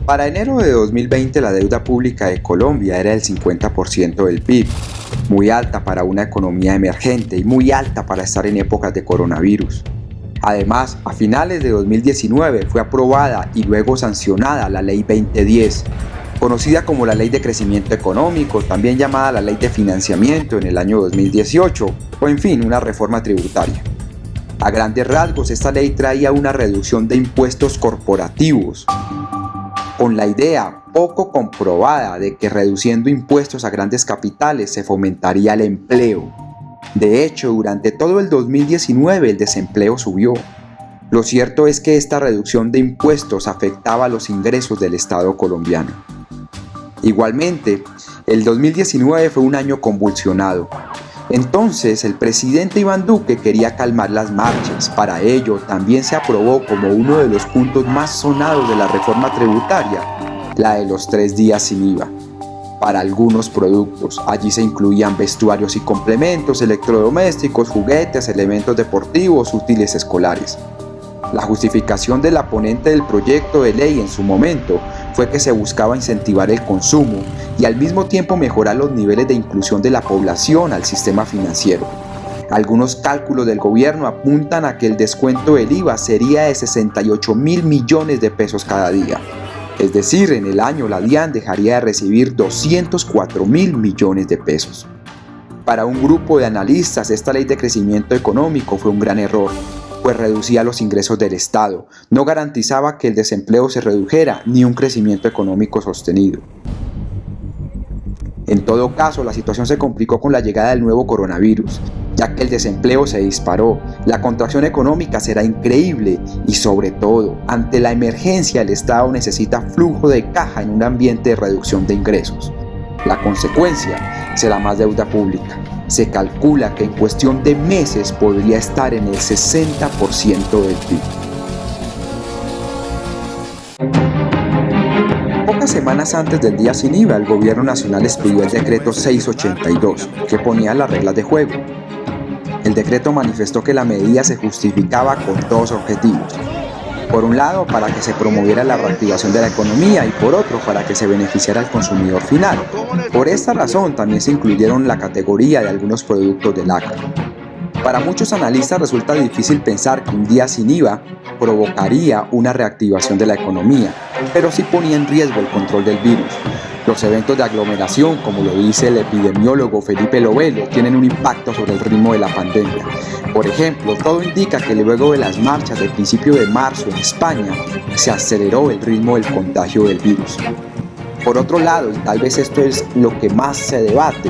Para enero de 2020 la deuda pública de Colombia era del 50% del PIB, muy alta para una economía emergente y muy alta para estar en épocas de coronavirus. Además, a finales de 2019 fue aprobada y luego sancionada la Ley 2010, conocida como la Ley de Crecimiento Económico, también llamada la Ley de Financiamiento en el año 2018, o en fin, una reforma tributaria. A grandes rasgos, esta ley traía una reducción de impuestos corporativos, con la idea poco comprobada de que reduciendo impuestos a grandes capitales se fomentaría el empleo. De hecho, durante todo el 2019 el desempleo subió. Lo cierto es que esta reducción de impuestos afectaba los ingresos del Estado colombiano. Igualmente, el 2019 fue un año convulsionado. Entonces, el presidente Iván Duque quería calmar las marchas. Para ello, también se aprobó como uno de los puntos más sonados de la reforma tributaria, la de los 3 días sin IVA. Para algunos productos, allí se incluían vestuarios y complementos, electrodomésticos, juguetes, elementos deportivos, útiles escolares. La justificación de la ponente del proyecto de ley en su momento fue que se buscaba incentivar el consumo y al mismo tiempo mejorar los niveles de inclusión de la población al sistema financiero. Algunos cálculos del gobierno apuntan a que el descuento del IVA sería de 68.000 millones de pesos cada día. Es decir, en el año la DIAN dejaría de recibir 204.000 millones de pesos. Para un grupo de analistas, esta ley de crecimiento económico fue un gran error, pues reducía los ingresos del Estado, no garantizaba que el desempleo se redujera ni un crecimiento económico sostenido. En todo caso, la situación se complicó con la llegada del nuevo coronavirus, ya que el desempleo se disparó, la contracción económica será increíble y sobre todo, ante la emergencia el Estado necesita flujo de caja en un ambiente de reducción de ingresos. La consecuencia será más deuda pública. Se calcula que en cuestión de meses podría estar en el 60% del PIB. Pocas semanas antes del día sin IVA, el gobierno nacional expidió el decreto 682, que ponía las reglas de juego. El decreto manifestó que la medida se justificaba con 2 objetivos. Por un lado, para que se promoviera la reactivación de la economía y por otro, para que se beneficiara al consumidor final. Por esta razón, también se incluyeron la categoría de algunos productos del ACA. Para muchos analistas resulta difícil pensar que un día sin IVA provocaría una reactivación de la economía, pero sí ponía en riesgo el control del virus. Los eventos de aglomeración, como lo dice el epidemiólogo Felipe Lovelo, tienen un impacto sobre el ritmo de la pandemia. Por ejemplo, todo indica que luego de las marchas del principio de marzo en España, se aceleró el ritmo del contagio del virus. Por otro lado, y tal vez esto es lo que más se debate,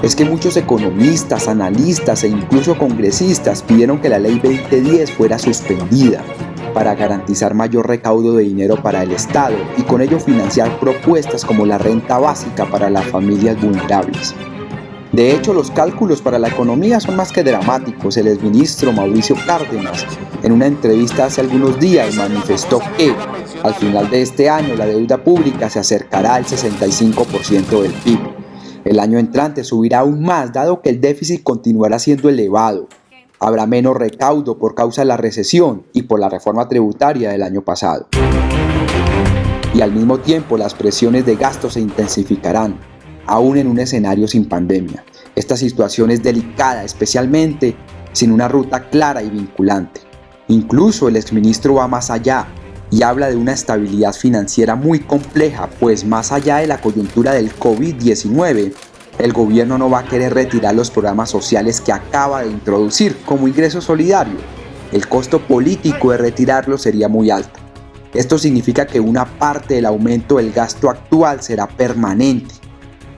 es que muchos economistas, analistas e incluso congresistas pidieron que la Ley 2010 fuera suspendida para garantizar mayor recaudo de dinero para el Estado y con ello financiar propuestas como la renta básica para las familias vulnerables. De hecho, los cálculos para la economía son más que dramáticos. El exministro Mauricio Cárdenas, en una entrevista hace algunos días, manifestó que al final de este año la deuda pública se acercará al 65% del PIB. El año entrante subirá aún más, dado que el déficit continuará siendo elevado. Habrá menos recaudo por causa de la recesión y por la reforma tributaria del año pasado. Y al mismo tiempo las presiones de gasto se intensificarán, aún en un escenario sin pandemia. Esta situación es delicada, especialmente sin una ruta clara y vinculante. Incluso el exministro va más allá y habla de una estabilidad financiera muy compleja, pues más allá de la coyuntura del COVID-19, el gobierno no va a querer retirar los programas sociales que acaba de introducir como ingreso solidario. El costo político de retirarlos sería muy alto. Esto significa que una parte del aumento del gasto actual será permanente.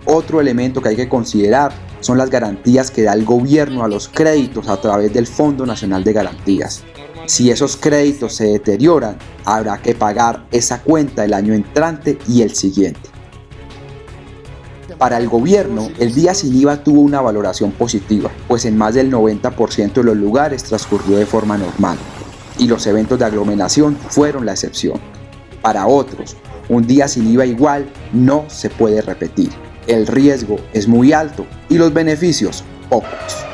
Otro elemento que hay que considerar son las garantías que da el gobierno a los créditos a través del Fondo Nacional de Garantías. Si esos créditos se deterioran, habrá que pagar esa cuenta el año entrante y el siguiente. Para el gobierno, el día sin IVA tuvo una valoración positiva, pues en más del 90% de los lugares transcurrió de forma normal, y los eventos de aglomeración fueron la excepción. Para otros, un día sin IVA igual no se puede repetir. El riesgo es muy alto y los beneficios pocos.